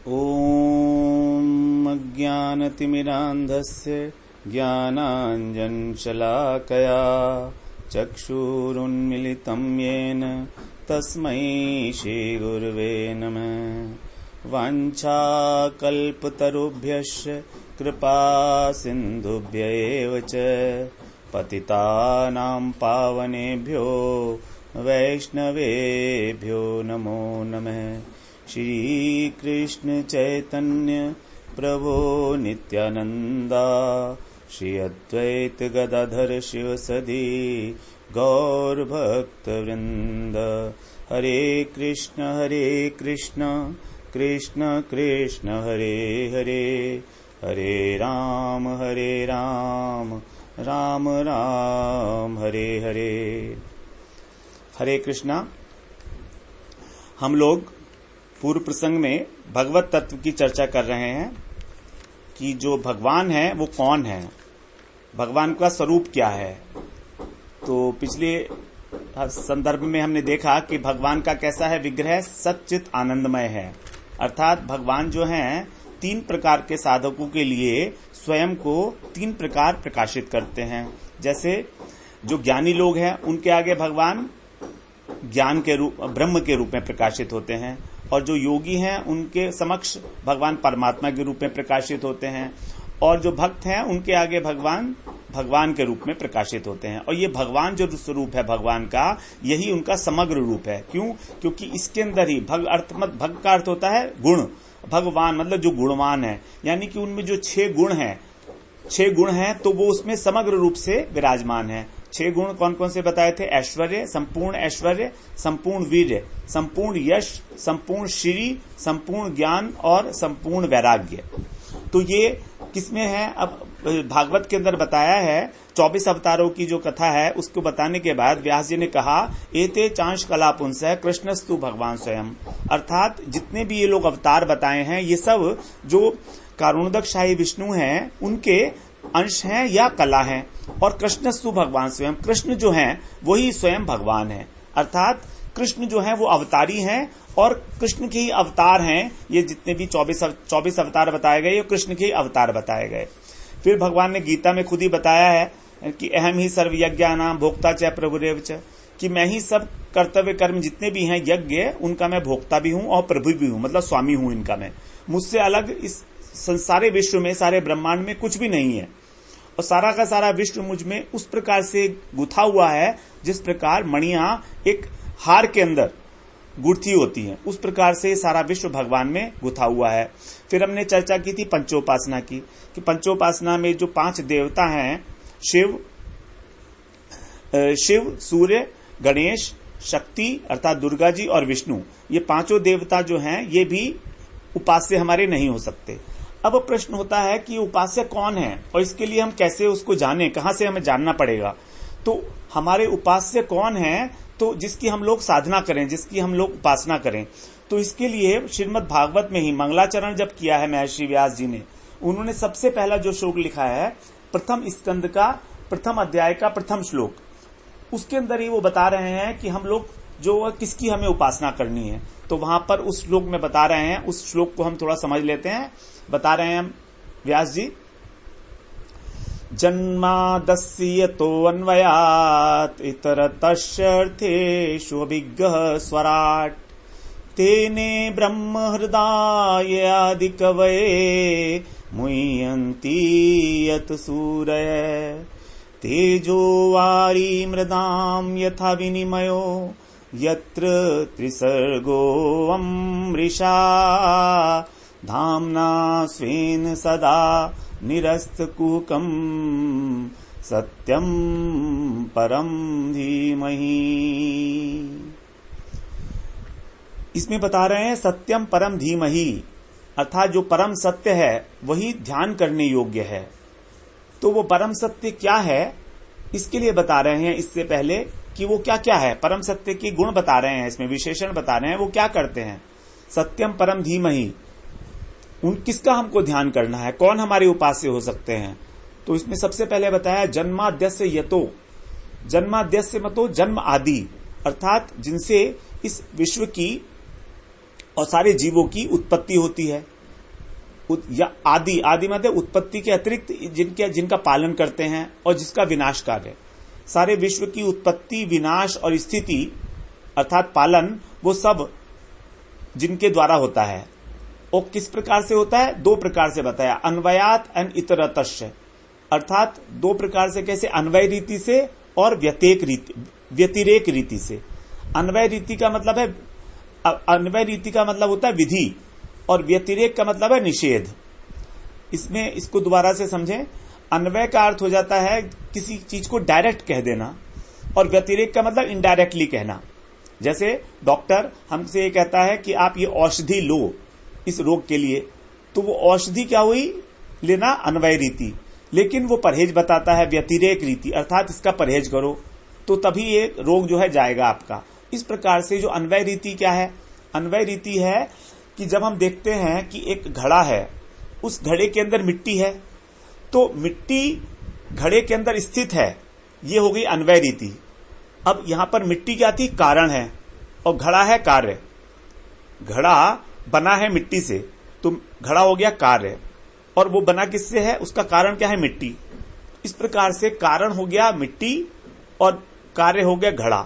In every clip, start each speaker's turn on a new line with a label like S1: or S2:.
S1: ॐ अज्ञानतिमिरान्धस्य ज्ञानाञ्जनशलाकया चक्षुरुन्मिलितं येन तस्मै श्रीगुरवे नमः। वाञ्छाकल्पतरुभ्यश्च कृपा सिन्धुभ्य एव च पतितानां पावनेभ्यो वैष्णवेभ्यो नमो नमः। श्री कृष्ण चैतन्य प्रभो नित्यानंदा श्री अद्वैत गदाधर शिवसदि गौर भक्त वृंद। हरे कृष्ण कृष्ण कृष्ण हरे हरे, हरे राम राम राम हरे हरे। हरे कृष्णा। हम लोग पूर्व प्रसंग में भगवत तत्व की चर्चा कर रहे हैं कि जो भगवान है वो कौन है, भगवान का स्वरूप क्या है। तो पिछले संदर्भ में हमने देखा कि भगवान का कैसा है विग्रह, सच्चित आनंदमय है। अर्थात भगवान जो हैं तीन प्रकार के साधकों के लिए स्वयं को तीन प्रकार प्रकाशित करते हैं। जैसे जो ज्ञानी लोग हैं उनके आगे भगवान ज्ञान के रूप, ब्रह्म के रूप में प्रकाशित होते हैं, और जो योगी हैं उनके समक्ष भगवान परमात्मा के रूप में प्रकाशित होते हैं, और जो भक्त हैं उनके आगे भगवान के रूप में प्रकाशित होते हैं। और ये भगवान जो स्वरूप है भगवान का, यही उनका समग्र रूप है। क्यों? क्योंकि इसके अंदर ही भग का अर्थ होता है गुण, भगवान मतलब जो गुणवान है, यानी कि उनमें जो छह गुण हैं तो वो उसमें समग्र रूप से विराजमान है। छह गुण कौन कौन से बताए थे? ऐश्वर्य, संपूर्ण वीर्य, संपूर्ण यश, संपूर्ण श्री, संपूर्ण ज्ञान और संपूर्ण वैराग्य। तो ये किसमें है? अब भागवत के अंदर बताया है। 24 अवतारों की जो कथा है उसको बताने के बाद व्यास जी ने कहा एते चांश कला पुंसः कृष्णस्तु भगवान स्वयं। अर्थात जितने भी ये लोग अवतार बताए हैं ये सब जो कारुणोदकशाही विष्णु हैं उनके अंश हैं या कला हैं, और कृष्णस्तु भगवान स्वयं, कृष्ण जो हैं वही स्वयं भगवान है। अर्थात कृष्ण जो है वो अवतारी हैं और कृष्ण के ही अवतार हैं। ये जितने भी 24 अवतार बताए गए ये कृष्ण के ही अवतार बताए गए। फिर भगवान ने गीता में खुद ही बताया है कि अहम ही सर्व यज्ञानां भोक्ता च प्रभुरेव च, कि मैं ही सब कर्तव्य कर्म जितने भी हैं यज्ञ उनका मैं भोक्ता भी हूं और प्रभु भी हूं, मतलब स्वामी हूं इनका। मैं मुझसे अलग इस सारे विश्व में, सारे ब्रह्मांड में कुछ भी नहीं है, और सारा का सारा विश्व मुझ में उस प्रकार से गुथा हुआ है जिस प्रकार मणियां एक हार के अंदर गुथी होती हैं, उस प्रकार से सारा विश्व भगवान में गुथा हुआ है। फिर हमने चर्चा की थी पंचोपासना की, कि पंचोपासना में जो 5 देवता हैं, शिव, सूर्य, गणेश, शक्ति अर्थात दुर्गा जी और विष्णु, ये पांचों देवता जो हैं ये भी उपास्य हमारे नहीं हो सकते। अब प्रश्न होता है कि उपास्य कौन है और इसके लिए हम कैसे उसको जाने, कहां से हमें जानना पड़ेगा। तो हमारे उपास्य कौन है, तो जिसकी हम लोग साधना करें, जिसकी हम लोग उपासना करें। तो इसके लिए श्रीमद् भागवत में ही मंगलाचरण जब किया है महर्षि व्यास जी ने, उन्होंने सबसे पहला जो श्लोक लिखा है प्रथम स्कंद का प्रथम अध्याय का प्रथम श्लोक, उसके अंदर ही वो बता रहे हैं कि हम लोग जो किसकी हमें उपासना करनी है। तो वहां पर उस श्लोक में बता रहे हैं, उस श्लोक को हम थोड़ा समझ लेते हैं। बता रहे हैं व्यास जी, जन्मादस्य तो अन्वयात इतरतश्चर्थेषु अभिज्ञः स्वराट तेने ब्रह्म हृदय आदि कवये मुह्यन्ति यत सूरय तेजो वारी मृदाम यथा विनिमयो यत्र त्रिसर्गो अमृषा धाम्ना स्वेन सदा निरस्तकुहकं सत्यं परम धीमहि। इसमें बता रहे हैं सत्यम परम धीमहि, अर्थात जो परम सत्य है वही ध्यान करने योग्य है। तो वो परम सत्य क्या है इसके लिए बता रहे हैं इससे पहले कि वो क्या क्या है। परम सत्य के गुण बता रहे हैं, इसमें विशेषण बता रहे हैं वो क्या करते हैं। सत्यम परम धीमहि, उन किसका हमको ध्यान करना है, कौन हमारे उपास्य हो सकते हैं। तो इसमें सबसे पहले बताया जन्माद्यस्य यतो, जन्माद्यस्य मतो जन्म आदि, अर्थात जिनसे इस विश्व की और सारे जीवों की उत्पत्ति होती है। या आदि मतलब उत्पत्ति के अतिरिक्त जिनका पालन करते हैं और जिसका विनाश कार्य। सारे विश्व की उत्पत्ति, विनाश और स्थिति अर्थात पालन, वो सब जिनके द्वारा होता है। और किस प्रकार से होता है? दो प्रकार से बताया, अन्वयात एंड इतरतश्य, अर्थात दो प्रकार से। कैसे? अन्वय रीति से और व्यतिरेक रीति से। अन्वय रीति का मतलब है, अन्वय रीति का मतलब होता है विधि, और व्यतिरेक का मतलब है निषेध। इसमें इसको दोबारा से समझें। अन्वय का अर्थ हो जाता है किसी चीज को डायरेक्ट कह देना, और व्यतिरेक का मतलब इनडायरेक्टली कहना। जैसे डॉक्टर हमसे ये कहता है कि आप ये औषधि लो इस रोग के लिए, तो वो औषधि क्या हुई? लेना अन्वय रीति। लेकिन वो परहेज बताता है व्यतिरेक रीति, अर्थात इसका परहेज करो तो तभी ये रोग जो है जाएगा आपका। इस प्रकार से जो अन्वय रीति क्या है? अन्वय रीति है कि जब हम देखते हैं कि एक घड़ा है, उस घड़े के अंदर मिट्टी है, तो मिट्टी घड़े के अंदर स्थित है, ये हो गई अन्वय रीति। अब यहां पर मिट्टी क्या थी? कारण है, और घड़ा है कार्य। घड़ा बना है मिट्टी से, तो घड़ा हो गया कार्य, और वो बना किससे है? उसका कारण क्या है? मिट्टी। इस प्रकार से कारण हो गया मिट्टी और कार्य हो गया घड़ा।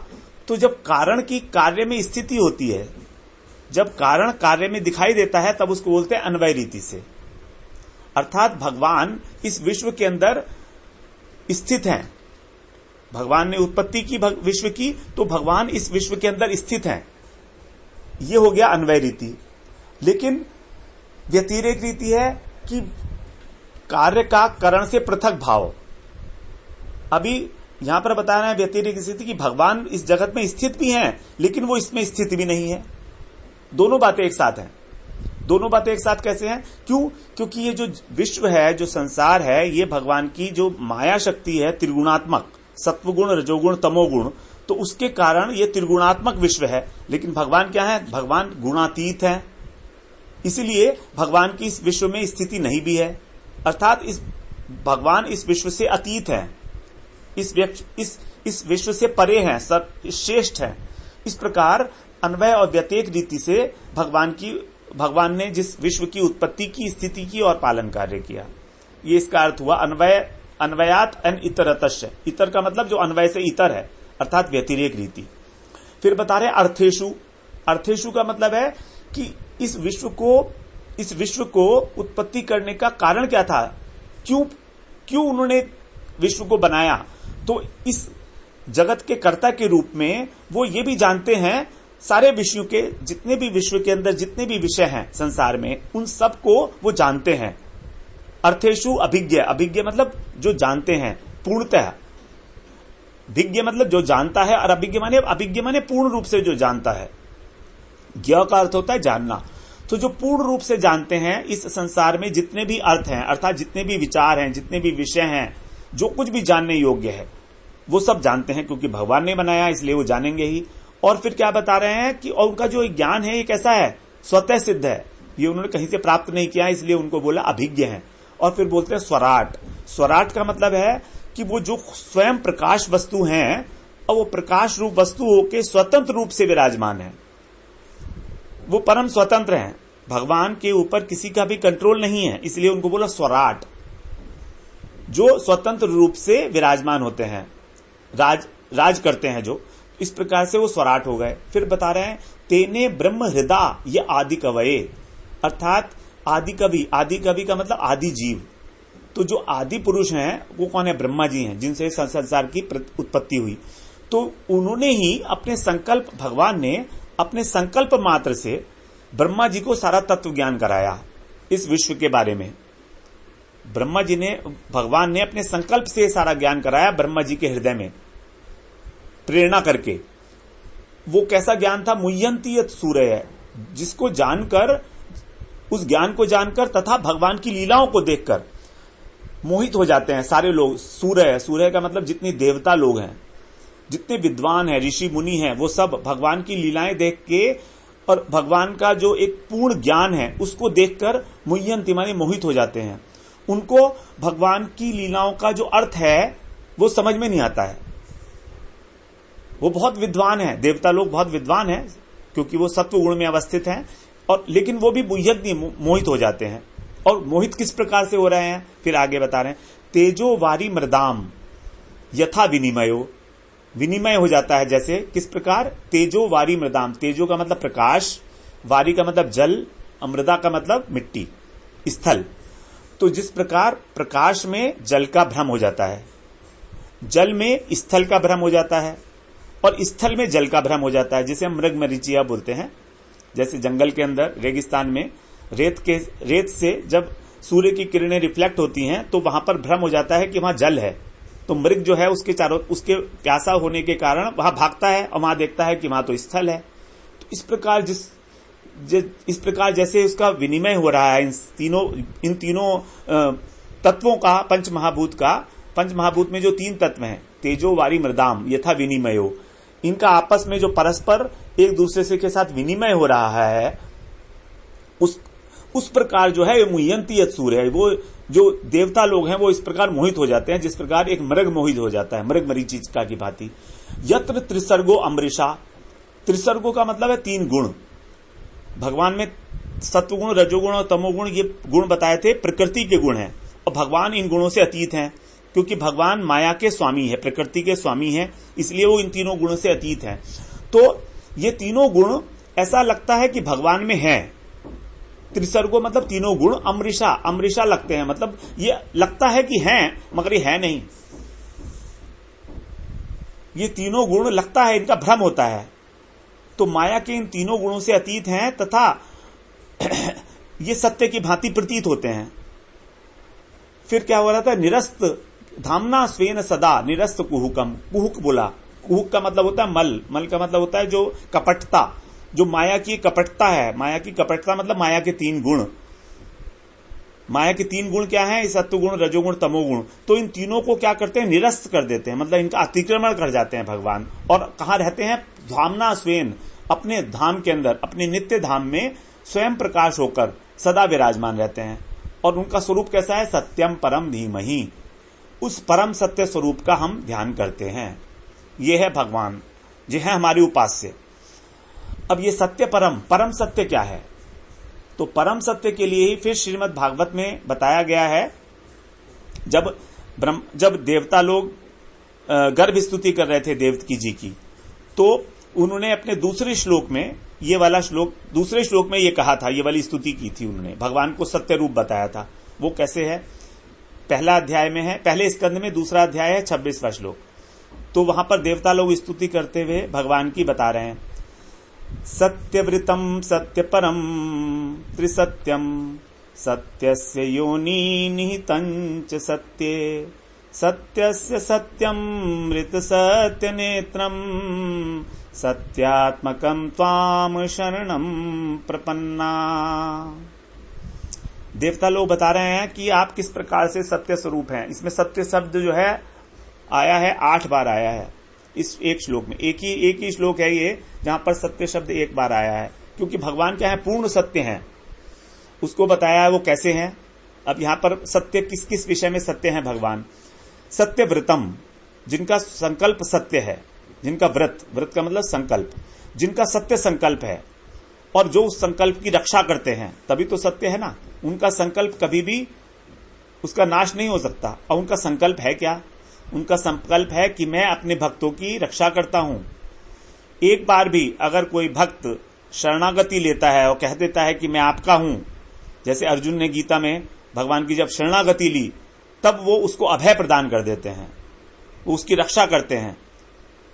S1: तो जब कारण की कार्य में स्थिति होती है, जब कारण कार्य में दिखाई देता है, तब उसको बोलते हैं अन्वय रीति से। अर्थात भगवान इस विश्व के अंदर स्थित हैं। भगवान ने उत्पत्ति की विश्व की, तो भगवान इस विश्व के अंदर स्थित हैं। ये हो गया अन्वय रीति। लेकिन व्यतिरेक रीति है कि कार्य का करण से पृथक भाव। अभी यहां पर बताना है व्यतिरेक स्थिति कि भगवान इस जगत में स्थित भी हैं, लेकिन वो इसमें स्थित भी नहीं है। दोनों बातें एक साथ हैं। दोनों बातें एक साथ कैसे हैं? क्यों? क्योंकि ये जो विश्व है, जो संसार है, ये भगवान की जो माया शक्ति है, त्रिगुणात्मक, सत्वगुण, रजोगुण, तमोगुण, तो उसके कारण ये त्रिगुणात्मक विश्व है। लेकिन भगवान क्या है? भगवान गुणातीत है। इसलिए भगवान की इस विश्व में स्थिति नहीं भी है, अर्थात भगवान इस विश्व से अतीत है, इस विश्व से परे हैं, श्रेष्ठ है। इस प्रकार अन्वय और व्यतिरेक रीति से भगवान ने जिस विश्व की उत्पत्ति की, स्थिति की और पालन कार्य किया, ये इसका अर्थ हुआ। अन्वयात एन इतरतश्य। इतर का मतलब जो अन्वय से इतर है, अर्थात व्यतिरेक रीति। फिर बता रहे अर्थेषु। अर्थेषु का मतलब है कि इस विश्व को उत्पत्ति करने का कारण क्या था? क्यों उन्होंने विश्व को बनाया? तो इस जगत के कर्ता के रूप में वो ये भी जानते हैं, सारे विषयों के जितने भी विश्व के अंदर जितने भी विषय हैं संसार में, उन सब को वो जानते हैं। अर्थेषु अभिज्ञ। अभिज्ञ मतलब जो जानते हैं पूर्णतः। भिज्ञ मतलब जो जानता है, और अभिज्ञ माने पूर्ण रूप से जो जानता है। ज्ञ का अर्थ होता है जानना। तो जो पूर्ण रूप से जानते हैं इस संसार में जितने भी अर्थ हैं, अर्थात जितने भी विचार हैं, जितने भी विषय हैं, जो कुछ भी जानने योग्य है, वो सब जानते हैं, क्योंकि भगवान ने बनाया, इसलिए वो जानेंगे ही। और फिर क्या बता रहे हैं कि और उनका जो ज्ञान है ये कैसा है? स्वतः सिद्ध है, ये उन्होंने कहीं से प्राप्त नहीं किया, इसलिए उनको बोला अभिज्ञ है। और फिर बोलते हैं स्वराट। स्वराट का मतलब है कि वो जो स्वयं प्रकाश वस्तु हैं, और वो प्रकाश रूप वस्तु होके स्वतंत्र रूप से विराजमान है, वो परम स्वतंत्र हैं। भगवान के ऊपर किसी का भी कंट्रोल नहीं है, इसलिए उनको बोला स्वराट, जो स्वतंत्र रूप से विराजमान होते हैं, राज करते हैं जो। इस प्रकार से वो स्वराट हो गए। फिर बता रहे हैं तेने ब्रह्म हृदा ये आदि कवये, अर्थात आदि कवि। आदि कवि का मतलब आदि जीव। तो जो आदि पुरुष हैं वो कौन है? ब्रह्मा जी हैं, जिनसे संसार की उत्पत्ति हुई। तो उन्होंने ही अपने संकल्प, भगवान ने अपने संकल्प मात्र से ब्रह्मा जी को सारा तत्व ज्ञान कराया इस विश्व के बारे में। ब्रह्मा जी ने, भगवान ने अपने संकल्प से सारा ज्ञान कराया ब्रह्मा जी के हृदय में प्रेरणा करके। वो कैसा ज्ञान था? मुह्यंती सूर्य है, जिसको जानकर, उस ज्ञान को जानकर तथा भगवान की लीलाओं को देखकर मोहित हो जाते हैं सारे लोग। सूर्य का मतलब जितने देवता लोग हैं, जितने विद्वान हैं, ऋषि मुनि हैं, वो सब भगवान की लीलाएं देख के और भगवान का जो एक पूर्ण ज्ञान है उसको देखकर मुह्यंती माने मोहित हो जाते हैं। उनको भगवान की लीलाओं का जो अर्थ है वो समझ में नहीं आता है। वो बहुत विद्वान है, देवता लोग बहुत विद्वान हैं, क्योंकि वो सत्व गुण में अवस्थित हैं, और लेकिन वो भी बुह्यत नहीं, मोहित हो जाते हैं। और मोहित किस प्रकार से हो रहे हैं, फिर आगे बता रहे हैं, तेजो वारी मृदाम यथा विनिमयो, विनिमय हो जाता है जैसे, किस प्रकार, तेजो वारी मृदाम, तेजो का मतलब प्रकाश, वारी का मतलब जल, मृदा का मतलब मिट्टी, स्थल। तो जिस प्रकार प्रकाश में जल का भ्रम हो जाता है, जल में स्थल का भ्रम हो जाता है, और स्थल में जल का भ्रम हो जाता है, जिसे हम मृग मरीचिया बोलते हैं। जैसे जंगल के अंदर रेगिस्तान में रेत से जब सूर्य की किरणें रिफ्लेक्ट होती हैं तो वहां पर भ्रम हो जाता है कि वहां जल है, तो मृग जो है उसके प्यासा होने के कारण वहां भागता है और वहां देखता है कि वहां तो स्थल है। तो इस प्रकार जैसे उसका विनिमय हो रहा है इन तीनों तत्वों का, पंचमहाभूत में जो 3 तत्व हैं, तेजो वारी मृदाम यथा विनिमयो, इनका आपस में जो परस्पर एक दूसरे से के साथ विनिमय हो रहा है, उस प्रकार जो है मुह्यंती यत् सूर्य है, वो जो देवता लोग हैं वो इस प्रकार मोहित हो जाते हैं, जिस प्रकार एक मृग मोहित हो जाता है, मृग मरीचिका की भांति। यत्र त्रिसर्गो अमृषा, त्रिसर्गो का मतलब है 3 गुण। भगवान में सत्वगुण, रजोगुण और तमोगुण, ये गुण बताए थे प्रकृति के गुण हैं, और भगवान इन गुणों से अतीत हैं, क्योंकि भगवान माया के स्वामी है, प्रकृति के स्वामी है, इसलिए वो इन तीनों गुणों से अतीत हैं। तो ये तीनों गुण ऐसा लगता है कि भगवान में है। त्रिसर्गो मतलब तीनों गुण, अमृषा लगते हैं, मतलब ये लगता है कि हैं मगर ये है नहीं। ये तीनों गुण लगता है, इनका भ्रम होता है। तो माया के इन तीनों गुणों से अतीत हैं तथा ये सत्य की भांति प्रतीत होते हैं। फिर क्या हो रहा था, निरस्त धामना स्वेन सदा निरस्त कुहुकम, कुहुक बोला, कुहुक का मतलब होता है मल का मतलब होता है जो कपटता, जो माया की कपटता है, माया की कपटता मतलब माया के 3 गुण। माया के 3 गुण क्या है, सत्वगुण, रजोगुण, तमोगुण। तो इन तीनों को क्या करते हैं, निरस्त कर देते हैं, मतलब इनका अतिक्रमण कर जाते हैं भगवान। और कहां रहते हैं, धामना स्वेन, अपने धाम के अंदर, अपने नित्य धाम में स्वयं प्रकाश होकर सदा विराजमान रहते हैं। और उनका स्वरूप कैसा है, सत्यम परम धीमहि, उस परम सत्य स्वरूप का हम ध्यान करते हैं। ये है भगवान, ये है हमारे उपास्य। अब ये सत्य परम सत्य क्या है, तो परम सत्य के लिए ही फिर श्रीमद् भागवत में बताया गया है। जब देवता लोग गर्भ स्तुति कर रहे थे देवकी जी की, तो उन्होंने अपने दूसरे श्लोक में, ये वाला श्लोक, दूसरे श्लोक में ये कहा था, ये वाली स्तुति की थी उन्होंने, भगवान को सत्य रूप बताया था। वो कैसे है, पहला अध्याय में है, पहले स्कंद में दूसरा अध्याय है, 26वां श्लोक। तो वहां पर देवता लोग स्तुति करते हुए भगवान की बता रहे हैं, सत्यव्रतम सत्यपरम त्रिसत्यम सत्यस्य योनि निहितञ्च सत्ये सत्यस्य सत्यम मृत सत्य नेत्रम सत्यात्मकम त्वाम शरणम प्रपन्ना। देवता लोग बता रहे हैं कि आप किस प्रकार से सत्य स्वरूप हैं। इसमें सत्य शब्द जो है आया है 8 बार आया है इस एक श्लोक में। एक ही श्लोक है ये जहां पर सत्य शब्द 1 बार आया है, क्योंकि भगवान क्या है, पूर्ण सत्य हैं, उसको बताया है वो कैसे हैं। अब यहां पर सत्य किस किस विषय में सत्य है भगवान, सत्य व्रतम, जिनका संकल्प सत्य है, जिनका व्रत का मतलब संकल्प, जिनका सत्य संकल्प है और जो उस संकल्प की रक्षा करते हैं, तभी तो सत्य है ना। उनका संकल्प कभी भी उसका नाश नहीं हो सकता। और उनका संकल्प है क्या, उनका संकल्प है कि मैं अपने भक्तों की रक्षा करता हूं। एक बार भी अगर कोई भक्त शरणागति लेता है और कह देता है कि मैं आपका हूं, जैसे अर्जुन ने गीता में भगवान की जब शरणागति ली तब वो उसको अभय प्रदान कर देते हैं, वो उसकी रक्षा करते हैं।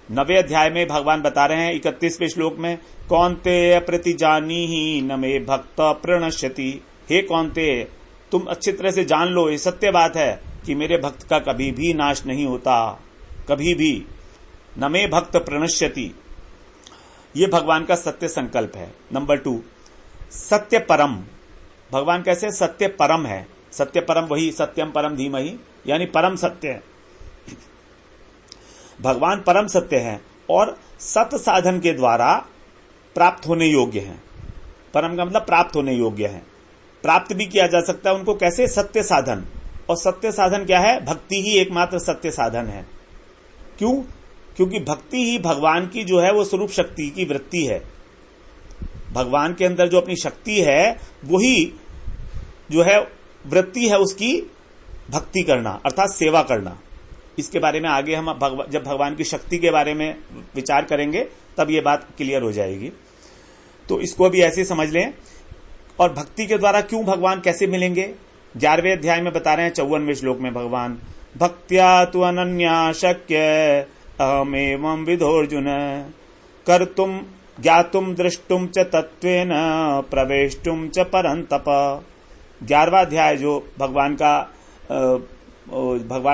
S1: 9वें अध्याय में भगवान बता रहे हैं 31वें श्लोक में, कौन्तेय प्रतिजानीहि न मे भक्त प्रणश्यति। हे कौन्तेय, तुम अच्छी तरह से जान लो, ये सत्य बात है कि मेरे भक्त का कभी भी नाश नहीं होता, कभी भी। न मे भक्त प्रणश्यति, ये भगवान का सत्य संकल्प है। नंबर 2, सत्य परम। भगवान कैसे सत्य परम है, सत्य परम वही सत्यम परम धीमहि, यानी परम सत्य है। भगवान परम सत्य है और सत साधन के द्वारा प्राप्त होने योग्य हैं। परम का मतलब प्राप्त होने योग्य है, प्राप्त भी किया जा सकता है उनको। कैसे, सत्य साधन। और सत्य साधन क्या है, भक्ति ही एकमात्र सत्य साधन है। क्यों, क्योंकि भक्ति ही भगवान की जो है वो स्वरूप शक्ति की वृत्ति है। भगवान के अंदर जो अपनी शक्ति है वही जो है वृत्ति है उसकी भक्ति करना अर्थात सेवा करना। इसके बारे में आगे हम जब भगवान की शक्ति के बारे में विचार करेंगे तब ये बात क्लियर हो जाएगी। तो इसको भी ऐसे समझ लें। और भक्ति के द्वारा क्यों भगवान कैसे मिलेंगे, 11वें अध्याय में बता रहे हैं 54वें श्लोक में भगवान, भक्त्या तु अनन्या शक्य अहमेवं विधोर्जुन कर्तुम ज्ञातुम दृष्टुम च तत्वेन प्रवेष्टुम च परंतप। 11वां अध्याय जो भगवान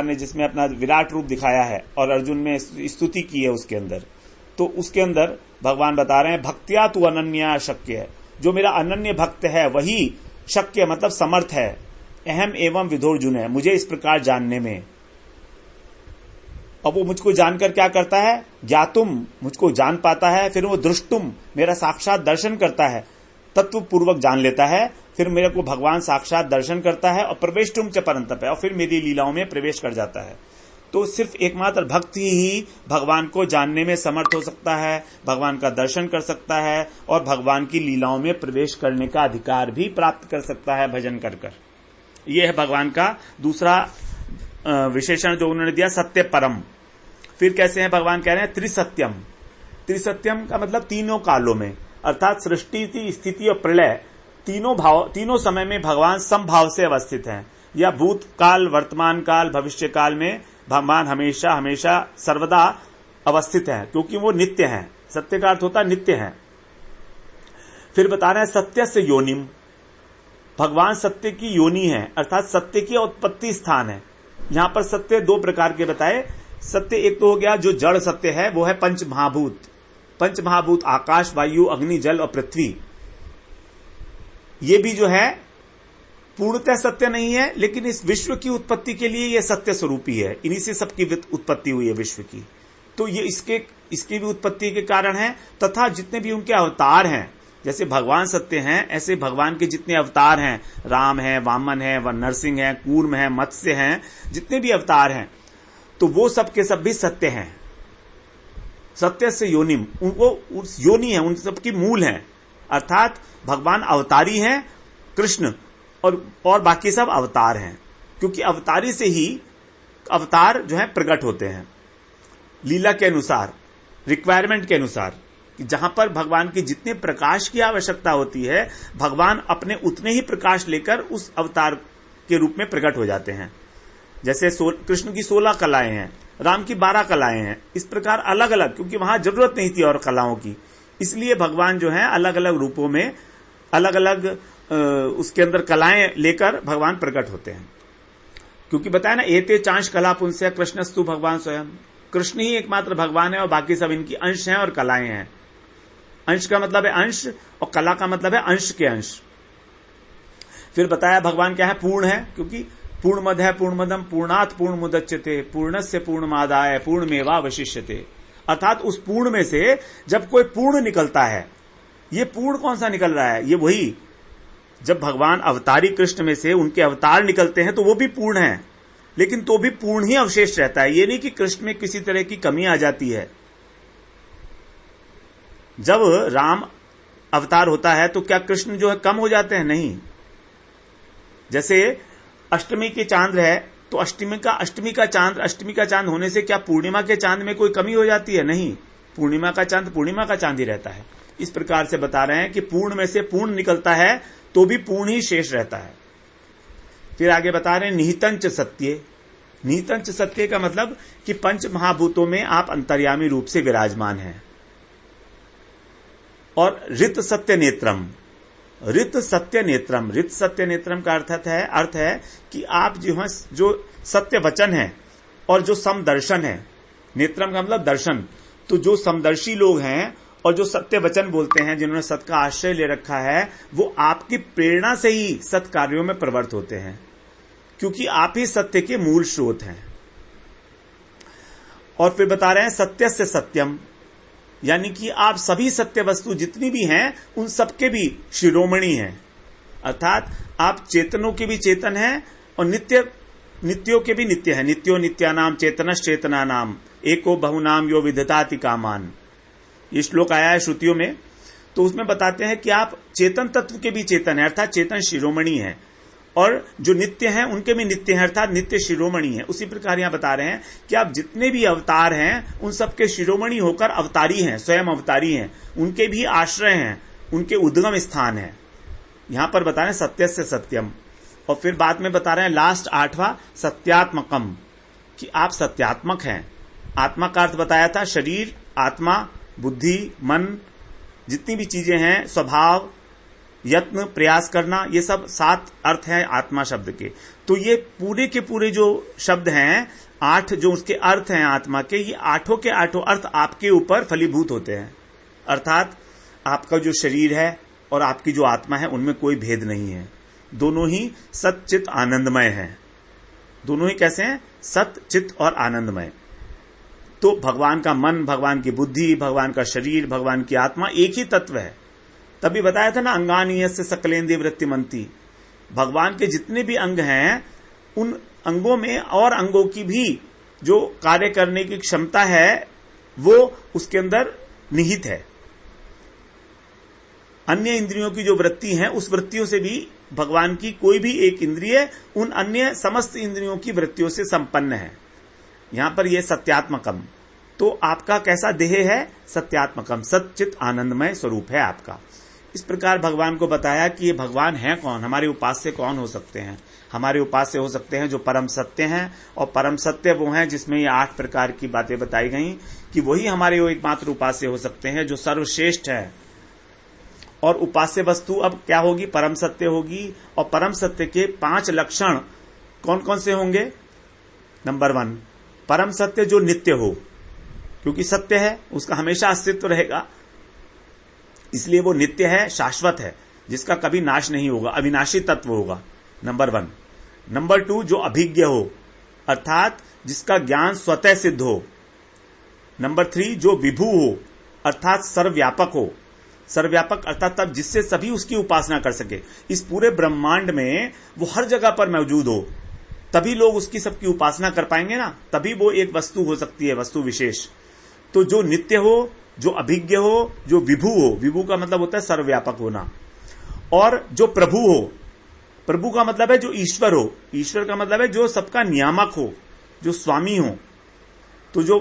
S1: ने जिसमें अपना विराट रूप दिखाया है और अर्जुन में स्तुति की है उसके अंदर, तो उसके अंदर भगवान बता रहे हैं भक्त्या तु अनन्या शक्य है, जो मेरा अनन्य भक्त है वही शक्य मतलब समर्थ है, अहम एवं विधोर्जुन है, मुझे इस प्रकार जानने में। अब वो मुझको जानकर क्या करता है, ज्ञातुम मुझको जान पाता है, फिर वो दृष्टुम मेरा साक्षात दर्शन करता है, तत्व पूर्वक जान लेता है, फिर मेरे को भगवान साक्षात दर्शन करता है और प्रवेष्टुम च परंतप है, और फिर मेरी लीलाओं में प्रवेश कर जाता है। तो सिर्फ एकमात्र भक्त ही भगवान को जानने में समर्थ हो सकता है, भगवान का दर्शन कर सकता है और भगवान की लीलाओं में प्रवेश करने का अधिकार भी प्राप्त कर सकता है भजन कर कर। यह है भगवान का दूसरा विशेषण जो उन्होंने दिया, सत्य परम। फिर कैसे हैं भगवान कह रहे हैं त्रिसत्यम। त्रिसत्यम का मतलब तीनों कालों में, अर्थात सृष्टि स्थिति और प्रलय तीनों समय में भगवान समभाव से अवस्थित हैं, या भूतकाल वर्तमान काल भविष्य काल में भगवान हमेशा हमेशा सर्वदा अवस्थित हैं, क्योंकि वो नित्य हैं। सत्य का अर्थ होता है नित्य हैं। फिर बता रहे हैं सत्य से योनिम, भगवान सत्य की योनि है, अर्थात सत्य की उत्पत्ति स्थान है। यहां पर सत्य दो प्रकार के बताए। सत्य एक तो हो गया जो जड़ सत्य है, वो है पंच महाभूत। पंच महाभूत आकाश वायु अग्नि जल और पृथ्वी, ये भी जो है पूर्णतः सत्य नहीं है, लेकिन इस विश्व की उत्पत्ति के लिए यह सत्य स्वरूपी है। इन्हीं से सबकी उत्पत्ति हुई है विश्व की, तो ये इसकी भी उत्पत्ति के कारण है। तथा जितने भी उनके अवतार हैं, जैसे भगवान सत्य हैं, ऐसे भगवान के जितने अवतार हैं, राम है, वामन है, व नरसिंह है, कूर्म है, मत्स्य हैं, जितने भी अवतार हैं, तो वो सब के सब भी सत्य हैं। सत्य से योनिम, उनको उस योनि है, उन सबकी मूल है, अर्थात भगवान अवतारी हैं कृष्ण, और बाकी सब अवतार हैं, क्योंकि अवतारी से ही अवतार जो है प्रकट होते हैं लीला के अनुसार, रिक्वायरमेंट के अनुसार। जहां पर भगवान की जितने प्रकाश की आवश्यकता होती है, भगवान अपने उतने ही प्रकाश लेकर उस अवतार के रूप में प्रकट हो जाते हैं। जैसे कृष्ण की 16 कलाएं हैं, राम की 12 कलाएं हैं, इस प्रकार अलग अलग, क्योंकि वहां जरूरत नहीं थी और कलाओं की, इसलिए भगवान जो है अलग अलग रूपों में अलग अलग उसके अंदर कलाएं लेकर भगवान प्रकट होते हैं। क्योंकि बताया ना, एते चांश कला पुंस्य कृष्णस्तु भगवान स्वयं, कृष्ण ही एकमात्र भगवान है और बाकी सब इनकी अंश हैं और कलाएं हैं। अंश का मतलब है अंश और कला का मतलब है अंश के अंश। फिर बताया भगवान क्या है, पूर्ण है, क्योंकि पूर्णमद है पूर्णमदम पूर्णात् पूर्णमुदच्यते पूर्णस्य पूर्णमादाय पूर्णमेवावशिष्यते, अर्थात उस पूर्ण में से जब कोई पूर्ण निकलता है, ये पूर्ण कौन सा निकल रहा है, ये वही जब भगवान अवतारी कृष्ण में से उनके अवतार निकलते हैं तो वो भी पूर्ण है, लेकिन तो भी पूर्ण ही अवशेष रहता है। ये नहीं कि कृष्ण में किसी तरह की कमी आ जाती है। जब राम अवतार होता है तो क्या कृष्ण जो है कम हो जाते हैं? नहीं। जैसे अष्टमी के चांद है तो अष्टमी का चांद होने से क्या पूर्णिमा के चांद में कोई कमी हो जाती है? नहीं, पूर्णिमा का चांद ही रहता है। इस प्रकार से बता रहे हैं कि पूर्ण में से पूर्ण निकलता है तो भी पूर्ण ही शेष रहता है। फिर आगे बता रहे हैं निहितंच सत्य। निहितंच सत्य का मतलब कि पंच महाभूतों में आप अंतर्यामी रूप से विराजमान हैं। और ऋत सत्य नेत्रम, ऋत सत्य नेत्रम, ऋत सत्य नेत्रम का अर्थ है कि आप जो सत्य वचन है और जो समदर्शन है, नेत्रम का मतलब दर्शन, तो जो समदर्शी लोग हैं और जो सत्य वचन बोलते हैं, जिन्होंने सत्य का आश्रय ले रखा है, वो आपकी प्रेरणा से ही सत्य कार्यों में प्रवृत्त होते हैं, क्योंकि आप ही सत्य के मूल स्रोत हैं। और फिर बता रहे हैं सत्य से सत्यम, यानी कि आप सभी सत्य वस्तु जितनी भी हैं उन सबके भी शिरोमणि हैं, अर्थात आप चेतनों के भी चेतन हैं और नित्यों के भी नित्य हैं। नित्यो नित्यानाम चेतनश्चेतना नाम एको बहुनाम यो विदधाति कामान, ये श्लोक आया है श्रुतियों में। तो उसमें बताते हैं कि आप चेतन तत्व के भी चेतन है, अर्थात चेतन शिरोमणि है, और जो नित्य हैं उनके भी नित्य हैं, अर्थात नित्य शिरोमणि है। उसी प्रकार यहां बता रहे हैं कि आप जितने भी अवतार हैं उन सबके शिरोमणि होकर अवतारी हैं, स्वयं अवतारी हैं, उनके भी आश्रय हैं, उनके उद्गम स्थान है। यहां पर बता रहे हैं सत्य से सत्यम, और फिर बाद में बता रहे हैं लास्ट 8वां सत्यात्मकम, कि आप सत्यात्मक हैं। आत्मा का अर्थ बताया था शरीर, आत्मा, बुद्धि, मन, जितनी भी चीजें हैं, स्वभाव, यत्न, प्रयास करना, ये सब 7 अर्थ हैं आत्मा शब्द के। तो ये पूरे के पूरे जो शब्द हैं, 8 जो उसके अर्थ हैं आत्मा के, ये 8 के 8 अर्थ आपके ऊपर फलीभूत होते हैं। अर्थात आपका जो शरीर है और आपकी जो आत्मा है उनमें कोई भेद नहीं है, दोनों ही सच्चित आनंदमय हैं। दोनों ही कैसे हैं? सत, चित और आनंदमय। तो भगवान का मन, भगवान की बुद्धि, भगवान का शरीर, भगवान की आत्मा एक ही तत्व है। तभी बताया था ना, अंगानीय से सकलेन्द्रिय वृत्तिमंती, भगवान के जितने भी अंग हैं उन अंगों में और अंगों की भी जो कार्य करने की क्षमता है वो उसके अंदर निहित है। अन्य इंद्रियों की जो वृत्ति है उस वृत्तियों से भी भगवान की कोई भी एक इंद्रिय उन अन्य समस्त इंद्रियों की वृत्तियों से संपन्न है। यहां पर यह सत्यात्मकम, तो आपका कैसा देह है? सत्यात्मकम, सच्चित आनंदमय स्वरूप है आपका। इस प्रकार भगवान को बताया कि ये भगवान है कौन, हमारे उपास्य कौन हो सकते हैं। हमारे उपास्य हो सकते हैं जो परम सत्य हैं, और परम सत्य वो हैं जिसमें ये 8 प्रकार की बातें बताई गई, कि वही हमारे वो एकमात्र उपास्य हो सकते हैं जो सर्वश्रेष्ठ है। और उपास्य वस्तु अब क्या होगी? परम सत्य होगी। और परम सत्य के 5 लक्षण कौन कौन से होंगे? नंबर 1, परम सत्य जो नित्य हो, क्योंकि सत्य है उसका हमेशा अस्तित्व रहेगा, इसलिए वो नित्य है, शाश्वत है, जिसका कभी नाश नहीं होगा, अविनाशी तत्व होगा, नंबर 1। नंबर 2, जो अभिज्ञ हो, अर्थात जिसका ज्ञान स्वतः सिद्ध हो। नंबर 3, जो विभु हो, अर्थात सर्वव्यापक हो। सर्वव्यापक अर्थात तब जिससे सभी उसकी उपासना कर सके। इस पूरे ब्रह्मांड में वो हर जगह पर मौजूद हो, तभी लोग उसकी सबकी उपासना कर पाएंगे ना, तभी वो एक वस्तु हो सकती है, वस्तु विशेष। तो जो नित्य हो, जो अभिज्ञ हो, जो विभु हो, विभु का मतलब होता है सर्वव्यापक होना, और जो प्रभु हो, प्रभु का मतलब है जो ईश्वर हो, ईश्वर का मतलब है जो सबका नियामक हो, जो स्वामी हो। तो जो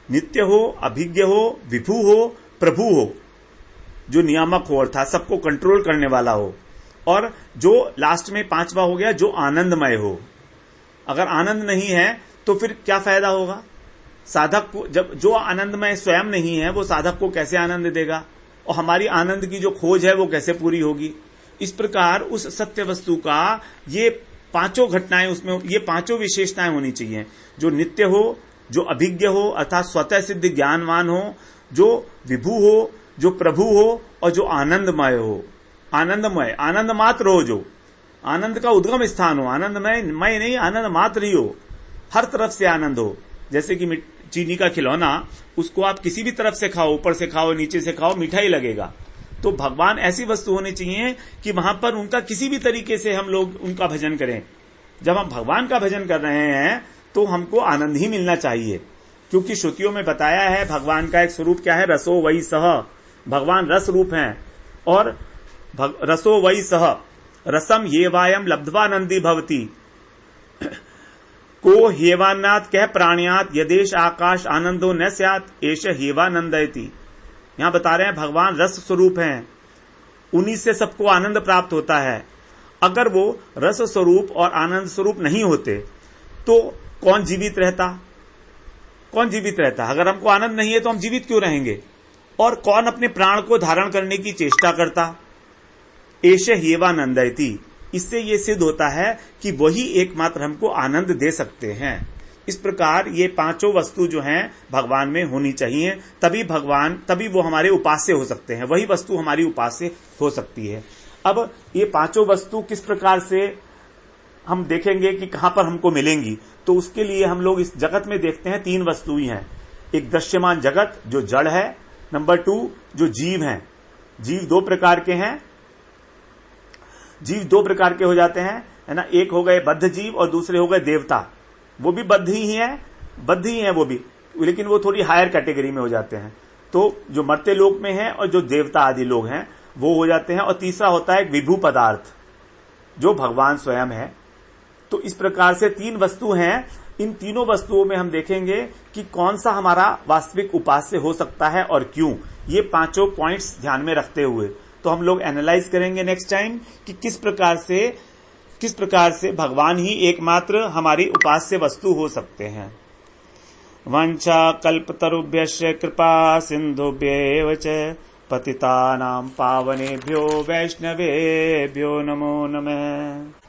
S1: नित्य हो, अभिज्ञ हो, विभु हो, प्रभु हो, जो नियामक हो अर्थात सबको कंट्रोल करने वाला हो, और जो लास्ट में 5वां हो गया जो आनंदमय हो। अगर आनंद नहीं है तो फिर क्या फायदा होगा? साधक को, जब जो आनंदमय स्वयं नहीं है वो साधक को कैसे आनंद देगा, और हमारी आनंद की जो खोज है वो कैसे पूरी होगी? इस प्रकार उस सत्य वस्तु का ये 5 घटनाएं, उसमें ये 5 विशेषताएं होनी चाहिए, जो नित्य हो, जो अभिज्ञ हो अर्थात स्वतः सिद्ध ज्ञानवान हो, जो विभु हो, जो प्रभु हो, और जो आनंदमय हो। आनंदमय, आनंद मात्र हो, जो आनंद का उद्गम स्थान हो, आनंदमय मय नहीं, आनंद मात्र ही हो, हर तरफ से आनंद हो। जैसे कि चीनी का खिलौना, उसको आप किसी भी तरफ से खाओ, ऊपर से खाओ, नीचे से खाओ, मीठा ही लगेगा। तो भगवान ऐसी वस्तु होनी चाहिए कि वहां पर उनका किसी भी तरीके से हम लोग उनका भजन करें। जब हम भगवान का भजन कर रहे हैं तो हमको आनंद ही मिलना चाहिए, क्योंकि श्रुतियों में बताया है भगवान का एक स्वरूप क्या है? रसो वही सह, भगवान रस रूप हैं, और रसो वही सह रसम ये वायम लब्ध्वानंदी भवती को हेवानाथ कह प्राणियात यदेश आकाश आनंदो न स्यात् एष हेवानंदयति। यहां बता रहे हैं भगवान रस स्वरूप हैं, उन्हीं से सबको आनंद प्राप्त होता है। अगर वो रस स्वरूप और आनंद स्वरूप नहीं होते तो कौन जीवित रहता? कौन जीवित रहता? अगर हमको आनंद नहीं है तो हम जीवित क्यों रहेंगे? और कौन अपने प्राण को धारण करने की चेष्टा करता? एष हेवानंदयति, इससे ये सिद्ध होता है कि वही एकमात्र हमको आनंद दे सकते हैं। इस प्रकार ये 5 वस्तु जो हैं भगवान में होनी चाहिए, तभी वो हमारे उपास्य हो सकते हैं, वही वस्तु हमारी उपास्य हो सकती है। अब ये 5 वस्तु किस प्रकार से हम देखेंगे कि कहां पर हमको मिलेंगी, तो उसके लिए हम लोग इस जगत में देखते हैं 3 वस्तुएं हैं। एक दृश्यमान जगत जो जड़ है, नंबर 2 जो जीव हैं, जीव 2 प्रकार के हैं, जीव 2 प्रकार के हो जाते हैं, है ना। एक हो गए बद्ध जीव और दूसरे हो गए देवता, वो भी बद्ध ही है वो भी, लेकिन वो थोड़ी हायर कैटेगरी में हो जाते हैं। तो जो मर्त्य लोक में है और जो देवता आदि लोग हैं वो हो जाते हैं। और तीसरा होता है विभू पदार्थ, जो भगवान स्वयं है। तो इस प्रकार से 3 वस्तु हैं। इन तीनों वस्तुओं में हम देखेंगे कि कौन सा हमारा वास्तविक उपास्य हो सकता है और क्यों, ये 5 पॉइंट्स ध्यान में रखते हुए तो हम लोग एनालाइज करेंगे नेक्स्ट टाइम कि किस प्रकार से भगवान ही एकमात्र हमारी उपास्य वस्तु हो सकते हैं। वंशा कल्पतरुभ्यश्च कृपा सिन्धुभ्येव च पतितानां पावनेभ्यो वैष्णवेभ्यो नमो नमः।